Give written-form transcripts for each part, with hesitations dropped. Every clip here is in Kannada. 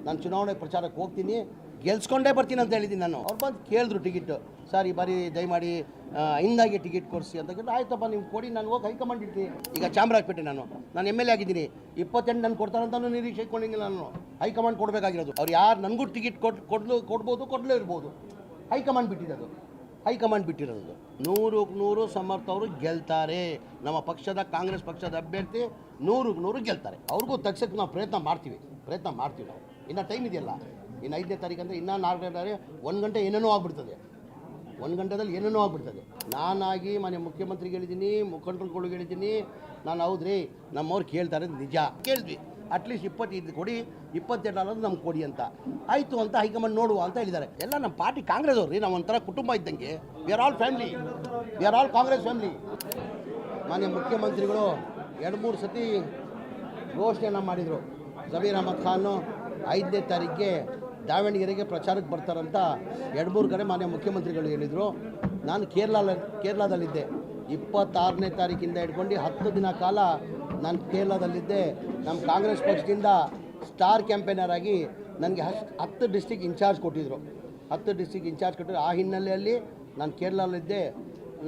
ನಾನು ಚುನಾವಣೆ ಪ್ರಚಾರಕ್ಕೆ ಹೋಗ್ತೀನಿ, ಗೆಲ್ಸ್ಕೊಂಡೇ ಬರ್ತೀನಿ ಅಂತ ಹೇಳಿದ್ದೀನಿ ನಾನು. ಅವ್ರು ಬಂದು ಕೇಳಿದ್ರು ಟಿಕೆಟ್, ಸರ್ ಈ ಬಾರಿ ದಯಮಾಡಿ ಹಿಂದಾಗಿ ಟಿಕೆಟ್ ಕೊಡಿಸಿ ಅಂತ ಕೇಳಿದ್ರೆ, ಆಯ್ತಪ್ಪ ನೀವು ಕೊಡಿ, ನಾನು ಹೋಗಿ ಹೈಕಮಾಂಡ್ ಇರ್ತೀನಿ. ಈಗ ಚಾಮರಾಜಪೇಟೆ ನಾನು ಎಮ್ ಎಲ್ ಎ ಆಗಿದ್ದೀನಿ, 28 ನಾನು ಕೊಡ್ತಾರಂತಲೂ ನಿರೀಕ್ಷೆ ಇಟ್ಕೊಂಡಿಲ್ಲ. ನಾನು ಹೈಕಮಾಂಡ್ ಕೊಡಬೇಕಾಗಿರೋದು. ಅವ್ರು ಯಾರು ನನಗೂ ಟಿಕೆಟ್ ಕೊಡ್ಬೋದು, ಕೊಡಲೇ ಇರ್ಬೋದು. High command ಬಿಟ್ಟಿರೋದು, high command ಬಿಟ್ಟಿರೋದು. 100% ಸಮರ್ಥ ಅವರು ಗೆಲ್ತಾರೆ. ನಮ್ಮ ಪಕ್ಷದ, ಕಾಂಗ್ರೆಸ್ ಪಕ್ಷದ ಅಭ್ಯರ್ಥಿ 100% ಗೆಲ್ತಾರೆ. ಅವ್ರಿಗೂ ತಗ್ಸಕ್ಕೆ ನಾವು ಪ್ರಯತ್ನ ಮಾಡ್ತೀವಿ ನಾವು. ಇನ್ನು ಟೈಮ್ ಇದೆಯಲ್ಲ, ಇನ್ನು 5ನೇ ತಾರೀಕು ಅಂದರೆ ಇನ್ನೂ 4ನೇ ತಾರೀಕು 1 ಗಂಟೆ ಏನೇನೋ ಆಗ್ಬಿಡ್ತದೆ. 1 ಗಂಟೆದಲ್ಲಿ ಏನೇನೋ ಆಗ್ಬಿಡ್ತದೆ. ನಾನಾಗಿ ಮನೆ ಮುಖ್ಯಮಂತ್ರಿಗೆ ಹೇಳಿದ್ದೀನಿ, ಮುಖಂಡರುಗಳಿಗೆ ಹೇಳಿದ್ದೀನಿ, ನಾನು ಹೌದ್ರಿ ನಮ್ಮವ್ರು ಕೇಳ್ತಾರೆ, ನಿಜ ಕೇಳಿದ್ವಿ. ಅಟ್ಲೀಸ್ಟ್ 25 ಕೊಡಿ, 22 ಅನ್ನೋದು ನಮ್ಗೆ ಕೊಡಿ ಅಂತ ಆಯಿತು ಅಂತ ಹೈಕಮಾಂಡ್ ನೋಡುವ ಅಂತ ಹೇಳಿದ್ದಾರೆ. ಎಲ್ಲ ನಮ್ಮ ಪಾರ್ಟಿ ಕಾಂಗ್ರೆಸ್ ಅವ್ರಿ, ನಾವು ಒಂಥರ ಕುಟುಂಬ ಇದ್ದಂಗೆ. We are all family, we are all Congress family. ಮಾನ್ಯ ಮುಖ್ಯಮಂತ್ರಿಗಳು 2-3 ಸತಿ ಘೋಷಣೆಯನ್ನು ಮಾಡಿದರು. ಜಮೀರ್ ಅಹಮದ್ ಖಾನು 5ನೇ ತಾರೀಕಿಗೆ ದಾವಣಗೆರೆಗೆ ಪ್ರಚಾರಕ್ಕೆ ಬರ್ತಾರಂತ 2-3 ಕಡೆ ಮಾನ್ಯ ಮುಖ್ಯಮಂತ್ರಿಗಳು ಹೇಳಿದರು. ನಾನು ಕೇರಳದಲ್ಲಿದ್ದೆ. 26ನೇ ತಾರೀಕಿಂದ ಹಿಡ್ಕೊಂಡು 10 ದಿನ ಕಾಲ ನಾನು ಕೇರಳದಲ್ಲಿದ್ದೆ. ನಮ್ಮ ಕಾಂಗ್ರೆಸ್ ಪಕ್ಷದಿಂದ ಸ್ಟಾರ್ ಕ್ಯಾಂಪೇನರ್ ಆಗಿ ನನಗೆ 10 ಡಿಸ್ಟಿಕ್ ಇನ್ಚಾರ್ಜ್ ಕೊಟ್ಟಿದ್ದರು. 10 ಡಿಸ್ಟಿಕ್ ಇನ್ಚಾರ್ಜ್ ಕೊಟ್ಟಿದ್ರು. ಆ ಹಿನ್ನೆಲೆಯಲ್ಲಿ ನಾನು ಕೇರಳದಲ್ಲಿದ್ದೆ.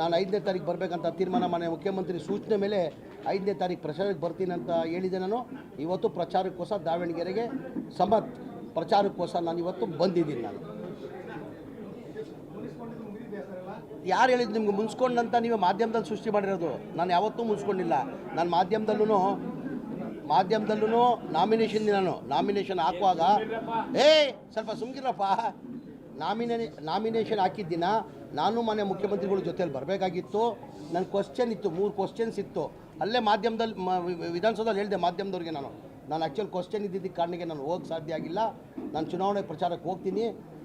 ನಾನು 5ನೇ ತಾರೀಕು ಬರಬೇಕಂತ ತೀರ್ಮಾನ ಮಾನ್ಯ ಮುಖ್ಯಮಂತ್ರಿ ಸೂಚನೆ ಮೇಲೆ 5ನೇ ತಾರೀಕು ಪ್ರಚಾರಕ್ಕೆ ಬರ್ತೀನಿ ಅಂತ ಹೇಳಿದೆ. ನಾನು ಇವತ್ತು ಪ್ರಚಾರಕ್ಕೋಸ್ಕರ ದಾವಣಗೆರೆಗೆ ಪ್ರಚಾರಕ್ಕೋಸ್ಕರ ನಾನು ಇವತ್ತು ಬಂದಿದ್ದೀನಿ. ನಾನು ಯಾರು ಹೇಳಿದ್ದು ನಿಮ್ಗೆ ಮುನ್ಸ್ಕೊಂಡಂತ ನೀವು ಮಾಧ್ಯಮದಲ್ಲಿ ಸೃಷ್ಟಿ ಮಾಡಿರೋದು? ನಾನು ಯಾವತ್ತೂ ಮುನ್ಸ್ಕೊಂಡಿಲ್ಲ. ನಾನು ಮಾಧ್ಯಮದಲ್ಲೂ ನಾಮಿನೇಷನ್ ಹಾಕುವಾಗ ಸ್ವಲ್ಪ ಸುಮ್ಗಿರಪ್ಪ. ನಾಮಿನೇಷನ್ ಹಾಕಿದ್ದಿನ ನಾನು ಮನೆ ಮುಖ್ಯಮಂತ್ರಿಗಳ ಜೊತೆಯಲ್ಲಿ ಬರಬೇಕಾಗಿತ್ತು. ನನ್ನ ಕ್ವಶನ್ ಇತ್ತು, 3 ಕ್ವಶನ್ಸ್ ಇತ್ತು. ಅಲ್ಲೇ ಮಾಧ್ಯಮದಲ್ಲಿ ವಿಧಾನಸೌಧದಲ್ಲಿ ಹೇಳಿದೆ ಮಾಧ್ಯಮದವ್ರಿಗೆ. ನಾನು ಆ್ಯಕ್ಚುಲ್ ಕ್ವಶನ್ ಇದ್ದಿದ್ದಕ್ಕೆ ಕಾರಣಕ್ಕೆ ನಾನು ಹೋಗಕ್ಕೆ ಸಾಧ್ಯ ಆಗಿಲ್ಲ. ನಾನು ಚುನಾವಣೆ ಪ್ರಚಾರಕ್ಕೆ ಹೋಗ್ತೀನಿ,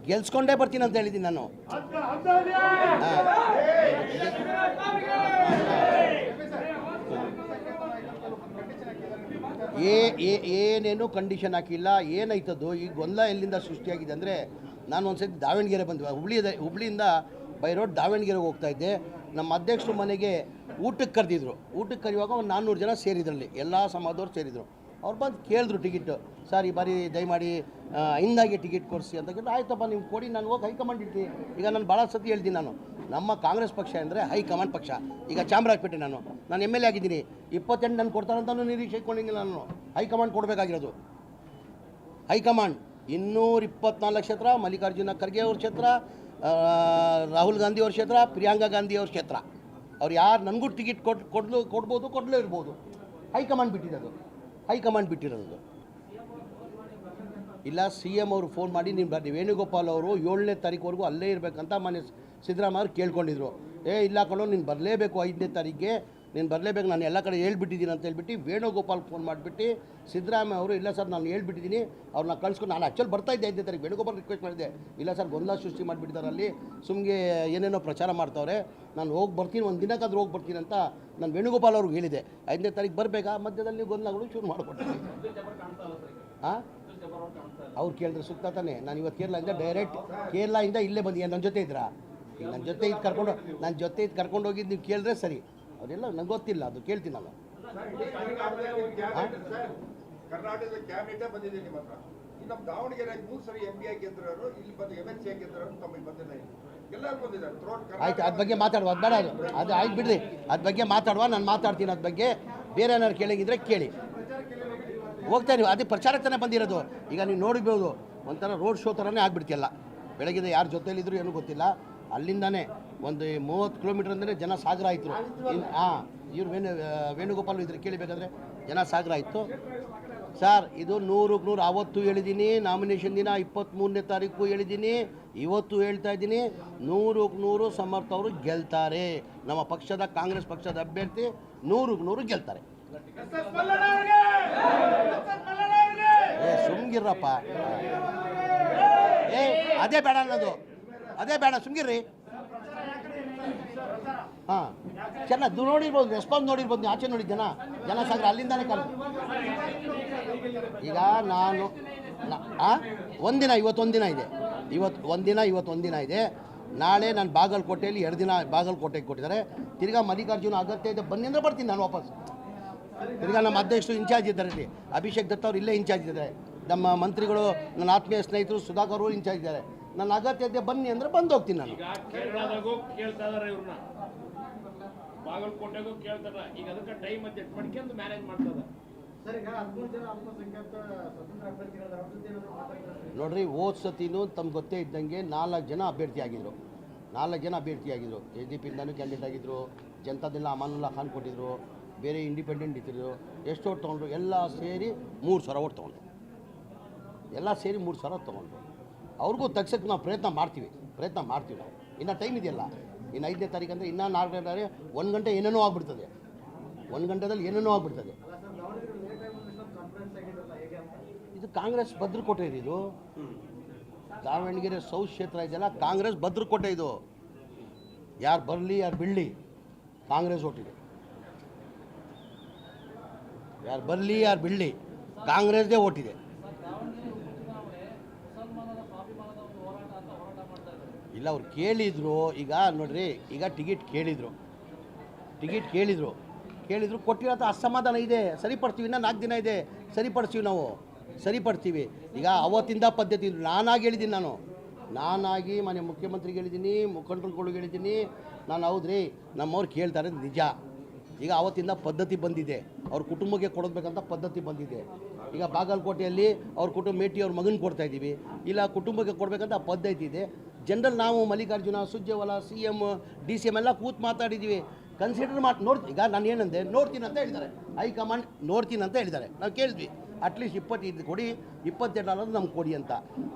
ಗೆಲ್ಸ್ಕೊಂಡೇ ಬರ್ತೀನಿ ಅಂತ ಹೇಳಿದ್ದೀನಿ ನಾನು. ಏನೇನು ಕಂಡೀಷನ್ ಹಾಕಿಲ್ಲ. ಏನಾಯ್ತದ್ದು ಈ ಗೊಂದಲ ಎಲ್ಲಿಂದ ಸೃಷ್ಟಿಯಾಗಿದೆ ಅಂದರೆ, ನಾನು ಒಂದು ಸತಿ ದಾವಣಗೆರೆ ಬಂದ್ವಿ, ಹುಬ್ಳಿಯಿಂದ ಬೈ ರೋಡ್ ದಾವಣಗೆರೆಗೆ ಹೋಗ್ತಾಯಿದ್ದೆ. ನಮ್ಮ ಅಧ್ಯಕ್ಷರು ಮನೆಗೆ ಊಟಕ್ಕೆ ಕರೆದಿದ್ರು. ಊಟಕ್ಕೆ ಕರೆಯುವಾಗ ಒಂದು 400 ಜನ ಸೇರಿದ್ರಲ್ಲಿ, ಎಲ್ಲ ಸಮಾಜದವ್ರು ಸೇರಿದರು. ಅವ್ರು ಬಂದು ಕೇಳಿದ್ರು ಟಿಕೆಟ್, ಸರ್ ಈ ಬಾರಿ ದಯಮಾಡಿ ಹಿಂದಾಗಿ ಟಿಕೆಟ್ ಕೊಡಿಸಿ ಅಂತ ಕೇಳಿದ್ರೆ, ಆಯ್ತಪ್ಪ ನೀವು ಕೊಡಿ, ನಾನು ಹೋಗಿ ಹೈಕಮಾಂಡ್ ಇರ್ತೀನಿ. ಈಗ ನಾನು ಭಾಳ ಸತಿ ಹೇಳ್ತೀನಿ, ನಮ್ಮ ಕಾಂಗ್ರೆಸ್ ಪಕ್ಷ ಅಂದರೆ ಹೈಕಮಾಂಡ್ ಪಕ್ಷ. ಈಗ ಚಾಮರಾಜಪೇಟೆ ನಾನು ಎಮ್ ಎಲ್ ಎ ಆಗಿದ್ದೀನಿ, 28 ನಾನು ಕೊಡ್ತಾರಂತಲೂ ನಿರೀಕ್ಷೆ ಇಟ್ಕೊಂಡಿಲ್ಲ. ನಾನು ಹೈಕಮಾಂಡ್ ಕೊಡಬೇಕಾಗಿರೋದು. ಹೈಕಮಾಂಡ್ 224 ಕ್ಷೇತ್ರ, ಮಲ್ಲಿಕಾರ್ಜುನ ಖರ್ಗೆ ಅವ್ರ ಕ್ಷೇತ್ರ, ರಾಹುಲ್ ಗಾಂಧಿ ಅವ್ರ ಕ್ಷೇತ್ರ, ಪ್ರಿಯಾಂಕಾ ಗಾಂಧಿ ಅವ್ರ ಕ್ಷೇತ್ರ. ಅವ್ರು ಯಾರು ನನಗೂ ಟಿಕೆಟ್ ಕೊಡ್ಬೋದು, ಕೊಡಲೇ ಇರ್ಬೋದು. ಹೈಕಮಾಂಡ್ ಬಿಟ್ಟಿರೋದು. ಇಲ್ಲ CM ಅವರು ಫೋನ್ ಮಾಡಿ ನೀವು ಬರ್ರಿ, ವೇಣುಗೋಪಾಲ್ ಅವರು 7ನೇ ತಾರೀಕುವರೆಗೂ ಅಲ್ಲೇ ಇರಬೇಕಂತ ಮನೆ ಸಿದ್ದರಾಮಯ್ಯ ಅವ್ರು ಕೇಳ್ಕೊಂಡಿದ್ರು. ಇಲ್ಲ ಕಣೋ, ನೀನು ಬರಲೇಬೇಕು, 5ನೇ ತಾರೀಕಿಗೆ ನೀನು ಬರಲೇಬೇಕು, ನಾನು ಎಲ್ಲ ಕಡೆ ಹೇಳ್ಬಿಟ್ಟಿದ್ದೀನಿ ಅಂತ ಹೇಳ್ಬಿಟ್ಟು ವೇಣುಗೋಪಾಲ್ ಫೋನ್ ಮಾಡಿಬಿಟ್ಟು ಸಿದ್ದರಾಮಯ್ಯ ಅವರು, ಇಲ್ಲ ಸರ್ ನಾನು ಹೇಳ್ಬಿಟ್ಟಿದ್ದೀನಿ, ಅವ್ರನ್ನ ಕಳಿಸ್ಕೊಂಡು, ನಾನು ಆ್ಯಕ್ಚುಲಿ ಬರ್ತಾಯಿದ್ದೆ 5ನೇ ತಾರೀಕು. ವೇಣುಗೋಪಾಲ್ ರಿಕ್ವೆಸ್ಟ್ ಮಾಡಿದ್ದೆ, ಇಲ್ಲ ಸರ್ ಗೊಂದಲ ಸೃಷ್ಟಿ ಮಾಡಿಬಿಟ್ಟಿದ್ದಾರೆ, ಅಲ್ಲಿ ಸುಮ್ಗೆ ಏನೇನೋ ಪ್ರಚಾರ ಮಾಡ್ತಾವ್ರೆ, ನಾನು ಹೋಗಿ ಬರ್ತೀನಿ, ಒಂದು ದಿನಕ್ಕಾದ್ರೂ ಹೋಗಿ ಬರ್ತೀನಿ ಅಂತ ನಾನು ವೇಣುಗೋಪಾಲ್ ಅವ್ರಿಗೆ ಹೇಳಿದೆ. 5ನೇ ತಾರೀಕು ಬರಬೇಕಾ, ಮಧ್ಯದಲ್ಲಿ ಗೊಂದಲಗಳು ಶುರು ಮಾಡಿಕೊಡ್ತೀನಿ. ಅವ್ರು ಕೇಳಿದ್ರೆ ಸುತ್ತ ತಾನೆ. ನಾನು ಇವತ್ತು ಕೇರಳದಿಂದ ಇಲ್ಲೇ ಬಂದಿದ್ದೆ. ನನ್ನ ಜೊತೆ ಇದ್ರಾ? ಈಗ ನನ್ನ ಜೊತೆ ಇದು ಕರ್ಕೊಂಡು ಹೋಗಿದ್ದು ನೀವು ಕೇಳಿದ್ರೆ ಸರಿ. ಅವರೆಲ್ಲ ನಂಗೆ ಗೊತ್ತಿಲ್ಲ, ಅದು ಕೇಳ್ತೀನಿ ನಾನು. ಕರ್ನಾಟಕದ ಕ್ಯಾಬಿನೆಟ್ ಬಂದಿದೆ ನಿಮ್ಮ ಹತ್ರ. ನಮ್ಮ ದಾವಣಗೆರೆ 3 ಸರಿ MP ಆಗಿದ್ದರು, ಇಲ್ಲಿ ಬಂದು MLC ಆಗಿದ್ದರು, ತಮಗೆ ಬಂದಿಲ್ಲ. ಎಲ್ಲರೂ ಬಂದಿದ್ದಾರೆ. ಆಯ್ತು, ಅದ್ರ ಬಗ್ಗೆ ಮಾತಾಡುವ, ಅದು ಬೇಡ, ಅದು ಆಯ್ತು ಬಿಡ್ರಿ. ಅದ್ರ ಬಗ್ಗೆ ಮಾತಾಡುವ, ನಾನು ಮಾತಾಡ್ತೀನಿ. ಅದ್ರ ಬಗ್ಗೆ ಬೇರೆ ಏನಾದ್ರು ಕೇಳಿದ್ರೆ ಕೇಳಿ. ಹೋಗ್ತಾ ನೀವು ಅದೇ ಪ್ರಚಾರಕ್ಕೆ ಬಂದಿರೋದು. ಈಗ ನೀವು ನೋಡಿರ್ಬೋದು, ಒಂಥರ ರೋಡ್ ಶೋ ಥರನೇ ಆಗ್ಬಿಡ್ತಿಲ್ಲ. ಬೆಳಗ್ಗೆ ಯಾರ ಜೊತೆಯಲ್ಲಿದ್ದರೂ ಏನೂ ಗೊತ್ತಿಲ್ಲ. ಅಲ್ಲಿಂದಾನೇ ಒಂದು 30 ಕಿಲೋಮೀಟ್ರ್ ಅಂದರೆ ಜನ ಸಾಗರ ಆಯಿತು. ಇವ್ರು ವೇಣುಗೋಪಾಲ್ ಇದ್ರೆ ಕೇಳಿಬೇಕಾದ್ರೆ ಜನ ಸಾಗರ ಆಯಿತು. ಸರ್ ಇದು 100ಕ್ಕೆ 100 ಆವತ್ತು ಹೇಳಿದ್ದೀನಿ. ನಾಮಿನೇಷನ್ ದಿನ 23ನೇ ತಾರೀಕು ಹೇಳಿದ್ದೀನಿ, ಇವತ್ತು ಹೇಳ್ತಾ ಇದ್ದೀನಿ, 100ಕ್ಕೆ 100 ಸಮರ್ಥ ಅವರು ಗೆಲ್ತಾರೆ. ನಮ್ಮ ಪಕ್ಷದ, ಕಾಂಗ್ರೆಸ್ ಪಕ್ಷದ ಅಭ್ಯರ್ಥಿ 100ಕ್ಕೆ 100 ಗೆಲ್ತಾರೆ. ಸುಮ್ಗಿರ್ರಪ್ಪ. ಅದೇ ಬೇಡ ಅನ್ನೋದು, ಅದೇ ಬೇಡ, ಸುಮ್ಗಿರ್ರಿ. ಚೆನ್ನಾಗಿ ನೋಡಿರ್ಬೋದು, ರೆಸ್ಪಾನ್ಸ್ ನೋಡಿರ್ಬೋದು. ನೀವು ಆಚೆ ನೋಡಿದ್ದು ಜನ ಸಾಗರ ಅಲ್ಲಿಂದಾನೆ ಈಗ ನಾನು ಒಂದಿನ, ಇವತ್ತೊಂದಿನ ಇದೆ, ಇವತ್ತೊಂದಿನ ಇದೆ. ನಾಳೆ ನಾನು ಬಾಗಲಕೋಟೆಯಲ್ಲಿ 2 ದಿನ ಬಾಗಲಕೋಟೆಗೆ ಕೊಟ್ಟಿದ್ದಾರೆ. ತಿರ್ಗಾ ಮಲ್ಲಿಕಾರ್ಜುನ ಅಗತ್ಯ ಇದೆ ಬನ್ನಿ ಅಂದರೆ ಬರ್ತೀನಿ ನಾನು ವಾಪಸ್. ತಿರ್ಗಾ ನಮ್ಮ ಅಧ್ಯಕ್ಷರು ಇನ್ಚಾರ್ಜ್ ಇದ್ದಾರೆ ಇಲ್ಲಿ, ಅಭಿಷೇಕ್ ದತ್ತ ಅವ್ರು ಇಲ್ಲೇ ಇನ್ಚಾರ್ಜ್ ಇದ್ದಾರೆ. ನಮ್ಮ ಮಂತ್ರಿಗಳು ನನ್ನ ಆತ್ಮೀಯ ಸ್ನೇಹಿತರು ಸುಧಾಕರ್ ಅವರು ಇನ್ಚಾರ್ಜ್ ಇದ್ದಾರೆ. ನನ್ನ ಅಗತ್ಯತೆ ಬನ್ನಿ ಅಂದರೆ ಬಂದು ಹೋಗ್ತೀನಿ ನಾನು. ಈಗ ಕೇರಳದಾಗೂ ಕೇಳ್ತಾ ಇದಾರೆ ಇವ್ರನ್ನ, ಬಾಗಲಕೋಟೆಗೂ ಕೇಳ್ತಾರ. ಈಗ ಅದಕ್ಕೆ ಟೈಮ್ ಅಡ್ಜಸ್ಟ್ ಮಾಡ್ಕೊಂಡು ಮ್ಯಾನೇಜ್ ಮಾಡ್ತದ. ನೋಡ್ರಿ, ಹೋದ ಸತಿನೂ ತಮ್ಗೆ ಗೊತ್ತೇ ಇದ್ದಂಗೆ 4 ಜನ ಅಭ್ಯರ್ಥಿ ಆಗಿದ್ರು. KJP-ಇಂದನೂ ಕ್ಯಾಂಡಿಡೇಟ್ ಆಗಿದ್ದರು, ಜನತಾದೆಲ್ಲ ಅಮಾನುಲ್ಲಾ ಖಾನ್ ಕೊಟ್ಟಿದ್ರು, ಬೇರೆ ಇಂಡಿಪೆಂಡೆಂಟ್ ಇದ್ದರು. ಎಷ್ಟು ಓಟ್ ತೊಗೊಂಡ್ರು? ಎಲ್ಲ ಸೇರಿ 3,000 ಓಟ್ ತೊಗೊಂಡ್ರು. ಅವ್ರಿಗೂ ತಗ್ಸಕ್ಕೆ ನಾವು ಪ್ರಯತ್ನ ಮಾಡ್ತೀವಿ ನಾವು. ಇನ್ನು ಟೈಮ್ ಇದೆಯಲ್ಲ, ಇನ್ನು 5ನೇ ತಾರೀಕು ಅಂದರೆ ಇನ್ನೂ 4ನೇ ತಾರೀಕು 1 ಗಂಟೆ ಏನೇನೋ ಆಗ್ಬಿಡ್ತದೆ. 1 ಗಂಟೆದಲ್ಲಿ ಏನೇನೋ ಆಗ್ಬಿಡ್ತದೆ. ಇದು ಕಾಂಗ್ರೆಸ್ ಭದ್ರಕೋಟೆ ಇದು. ದಾವಣಗೆರೆ ಸೌತ್ ಕ್ಷೇತ್ರ ಇದೆಯಲ್ಲ, ಕಾಂಗ್ರೆಸ್ ಭದ್ರಕೋಟೆ ಇದು. ಯಾರು ಬರಲಿ ಯಾರು ಬಿಡಲಿ ಕಾಂಗ್ರೆಸ್ ಓಟಿದೆ. ಯಾರು ಬರಲಿ ಯಾರು ಬಿಡಲಿ ಕಾಂಗ್ರೆಸ್ದೇ ಓಟಿದೆ. ಇಲ್ಲ, ಅವ್ರು ಕೇಳಿದ್ರು. ಈಗ ನೋಡ್ರಿ, ಈಗ ಟಿಕೆಟ್ ಕೇಳಿದ್ರು ಕೊಟ್ಟಿರೋ ಅಸಮಾಧಾನ ಇದೆ. ಸರಿಪಡ್ತೀವಿ, ಇನ್ನೂ 4 ದಿನ ಇದೆ, ಸರಿಪಡ್ತೀವಿ. ಈಗ ಅವತ್ತಿಂದ ಪದ್ಧತಿ ನಾನಾಗಿ ಹೇಳಿದ್ದೀನಿ. ನಾನಾಗಿ ಮನೆ ಮುಖ್ಯಮಂತ್ರಿಗೆ ಹೇಳಿದ್ದೀನಿ, ಮುಖಂಡರುಗಳಿಗೆ ಹೇಳಿದ್ದೀನಿ. ನಾನು ಹೌದ್ರಿ ನಮ್ಮವ್ರು ಕೇಳ್ತಾರೆ ನಿಜ. ಈಗ ಅವತ್ತಿಂದ ಪದ್ಧತಿ ಬಂದಿದೆ, ಅವ್ರ ಕುಟುಂಬಕ್ಕೆ ಕೊಡಬೇಕಂತ ಪದ್ಧತಿ ಬಂದಿದೆ. ಈಗ ಬಾಗಲಕೋಟೆಯಲ್ಲಿ ಅವ್ರ ಕುಟುಂಬ ಮೇಟಿ ಅವ್ರ ಮಗನ ಕೊಡ್ತಾಯಿದ್ದೀವಿ. ಇಲ್ಲ, ಕುಟುಂಬಕ್ಕೆ ಕೊಡಬೇಕಂತ ಪದ್ಧತಿ ಇದೆ. ಜನರಲ್ ನಾವು ಮಲ್ಲಿಕಾರ್ಜುನ, ಸುರ್ಜೇವಾಲಾ, CM, DCM ಎಲ್ಲ ಕೂತು ಮಾತಾಡಿದ್ದೀವಿ. ಕನ್ಸಿಡರ್ ನೋಡ್ತೀವಿ. ಈಗ ನಾನು ಏನಂದೆ, ನೋಡ್ತೀನಿ ಅಂತ ಹೇಳಿದ್ದಾರೆ. ಹೈಕಮಾಂಡ್ ನೋಡ್ತೀನಿ ಅಂತ ಹೇಳಿದ್ದಾರೆ. ನಾವು ಕೇಳಿದ್ವಿ, ಅಟ್ಲೀಸ್ಟ್ 25 ಕೊಡಿ, 22 ಅನ್ನೋದು ನಮ್ಗೆ ಕೊಡಿ ಅಂತ.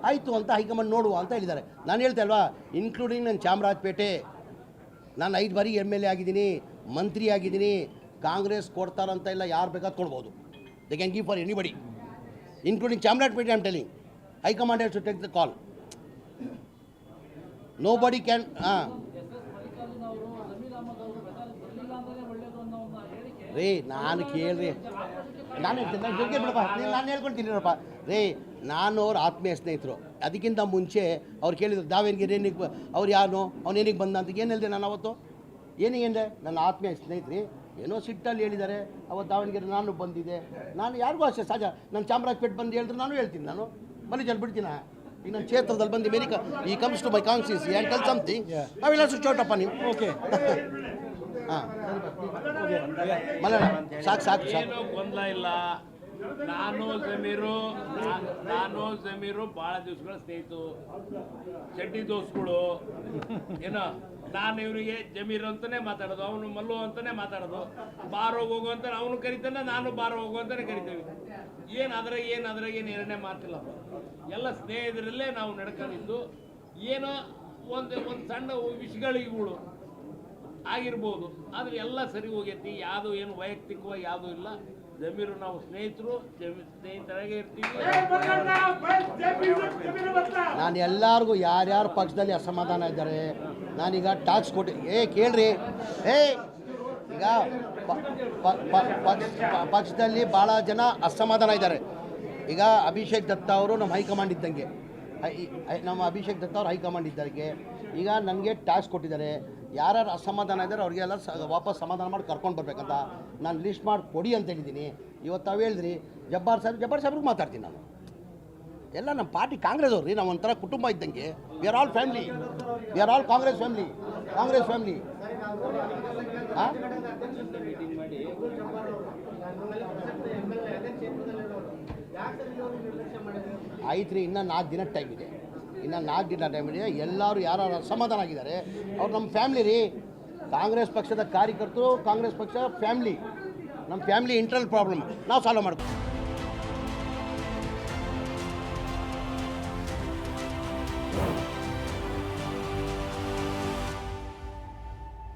ಆಯಿತು ಅಂತ ಹೈಕಮಾಂಡ್ ನೋಡುವ ಅಂತ ಹೇಳಿದ್ದಾರೆ. ನಾನು ಹೇಳ್ತಾ ಅಲ್ವಾ, ಇನ್ಕ್ಲೂಡಿಂಗ್ ನನ್ನ ಚಾಮರಾಜಪೇಟೆ, ನಾನು 5 ಬಾರಿ MLA ಆಗಿದ್ದೀನಿ, ಮಂತ್ರಿ ಆಗಿದ್ದೀನಿ. ಕಾಂಗ್ರೆಸ್ ಕೊಡ್ತಾರಂತ ಇಲ್ಲ, ಯಾರು ಬೇಕಾದ್ರೆ ಕೊಡ್ಬೋದು. They can give for anybody, including Chamarajpet. I am telling high command has to take the call. Nobody can. ರೀ ನಾನು ಕೇಳ್ರಿ, ನಾನು ಹೇಳ್ಕೊಳ್ತೀನಿರಪ್ಪ ರೀ. ನಾನು ಅವ್ರ ಆತ್ಮೀಯ ಸ್ನೇಹಿತರು. ಅದಕ್ಕಿಂತ ಮುಂಚೆ ಅವ್ರು ಕೇಳಿದ್ರು ದಾವಣಗೆರೆ ಏನಿಗೆ ಅವ್ರು ಅವನೇನಿಗೆ ಬಂದ ಅಂತ. ಏನು ಹೇಳಿದೆ ನಾನು ಅವತ್ತು? ಏನಿಗೆ ನನ್ನ ಆತ್ಮೀಯ ಸ್ನೇಹಿತರು ಏನೋ ಸಿಟ್ಟಲ್ಲಿ ಹೇಳಿದ್ದಾರೆ. ಅವತ್ತು ದಾವಣಗೆರೆ ನಾನು ಬಂದಿದ್ದೆ. ನಾನು ಯಾರಿಗೂ ಅಷ್ಟೇ ಸಹಜ. ನಾನು ಚಾಮರಾಜಪೇಟೆ ಬಂದು ಹೇಳಿದ್ರೆ ನಾನು ಹೇಳ್ತೀನಿ. ನಾನು ಮನೇಜಲ್ಲಿ ಬಿಡ್ತೀನ. ಈಗ ನನ್ನ ಕ್ಷೇತ್ರದಲ್ಲಿ ಬಂದು ಮೆರಿಕ ಈ comes to my constituency and tell something, I will also ಚೋಟಪ್ಪ ನೀವು. ಓಕೆ, ಹಾಂ, ಮಲಣ ಸಾಕು. ಏನೋ ಗೊಂದಲ ಇಲ್ಲ. ನಾನು ಜಮೀರು ಭಾಳ ದಿವಸಗಳ ಸ್ನೇಹಿತರು, ಚಡ್ಡಿ ದೋಸ್ಗಳು. ಏನೋ ನಾನು ಇವರಿಗೆ ಜಮೀರ್ ಅಂತಾನೆ ಮಾತಾಡೋದು, ಅವನು ಮಲ್ಲು ಅಂತಾನೆ ಮಾತಾಡೋದು. ಬಾರ್ ಹೋಗು ಅಂತಾನೆ ಅವನು ಕರಿತಾನೆ, ನಾನು ಬಾರ್ ಹೋಗು ಅಂತಾನೆ ಕರಿತೀವಿ. ಏನು ಎರಡನೇ ಮಾತಿಲ್ಲ. ಎಲ್ಲ ಸ್ನೇಹಿತರಲ್ಲೇ ನಾವು ನಡ್ಕೊಂಡಿದ್ದು. ಏನೋ ಒಂದು ಸಣ್ಣ ವಿಷಯಗಳಿಗಳು ಆಗಿರ್ಬೋದು, ಆದರೆ ಎಲ್ಲ ಸರಿ ಹೋಗೈತಿ. ಯಾವುದು ಏನು ವೈಯಕ್ತಿಕವಾಗಿ ಯಾವುದೂ ಇಲ್ಲ. ಜಮೀರು ನಾವು ಸ್ನೇಹಿತರಾಗೇ ಇರ್ತೀವಿ. ನಾನು ಎಲ್ಲರಿಗೂ ಯಾರ್ಯಾರ ಪಕ್ಷದಲ್ಲಿ ಅಸಮಾಧಾನ ಇದ್ದಾರೆ ನಾನೀಗ ಟ್ಯಾಕ್ಸ್ ಕೇಳ್ರಿ. ಈಗ ಪಕ್ಷದಲ್ಲಿ ಭಾಳ ಜನ ಅಸಮಾಧಾನ ಇದ್ದಾರೆ. ಈಗ ಅಭಿಷೇಕ್ ದತ್ತ ಅವರು ನಮ್ಮ ಹೈಕಮಾಂಡ್ ಇದ್ದಂಗೆ, ಅಭಿಷೇಕ್ ದತ್ತ ಅವರು ಹೈಕಮಾಂಡ್ ಇದ್ದಂಗೆ. ಈಗ ನನಗೆ ಟ್ಯಾಕ್ಸ್ ಕೊಟ್ಟಿದ್ದಾರೆ. ಯಾರ್ಯಾರು ಅಸಮಾಧಾನ ಇದ್ದಾರೆ ಅವ್ರಿಗೆಲ್ಲ ವಾಪಸ್ ಸಮಾಧಾನ ಮಾಡಿ ಕರ್ಕೊಂಡು ಬರ್ಬೇಕಂತ ನಾನು ಲಿಸ್ಟ್ ಮಾಡಿ ಕೊಡಿ ಅಂತ ಹೇಳಿದ್ದೀನಿ. ಇವತ್ತು ತಾವು ಹೇಳಿದ್ರಿ ಜಬ್ಬಾರ್ ಸಾಹೇಬ್ರಿಗೆ ಮಾತಾಡ್ತೀನಿ ನಾನು. ಎಲ್ಲ ನಮ್ಮ ಪಾರ್ಟಿ ಕಾಂಗ್ರೆಸ್ ಅವ್ರಿ, ನಾವು ಒಂಥರ ಕುಟುಂಬ ಇದ್ದಂಗೆ. We are all family, Congress family. ಹಾಂ, ಆಯ್ತು ರೀ, ಇನ್ನೂ 4 ದಿನ ಟೈಮ್ ಇದೆ. ಎಲ್ಲರೂ ಯಾರು ಅಸಮಾಧಾನ ಆಗಿದ್ದಾರೆ ಅವ್ರು ನಮ್ಮ ಫ್ಯಾಮಿಲಿ ರೀ. ಕಾಂಗ್ರೆಸ್ ಪಕ್ಷದ ಕಾರ್ಯಕರ್ತರು, ಕಾಂಗ್ರೆಸ್ ಪಕ್ಷ ಫ್ಯಾಮಿಲಿ. ನಮ್ಮ ಫ್ಯಾಮಿಲಿ ಇಂಟರ್ನಲ್ ಪ್ರಾಬ್ಲಮ್ ನಾವು ಸಾಲ್ವ್ ಮಾಡ್ತೀವಿ.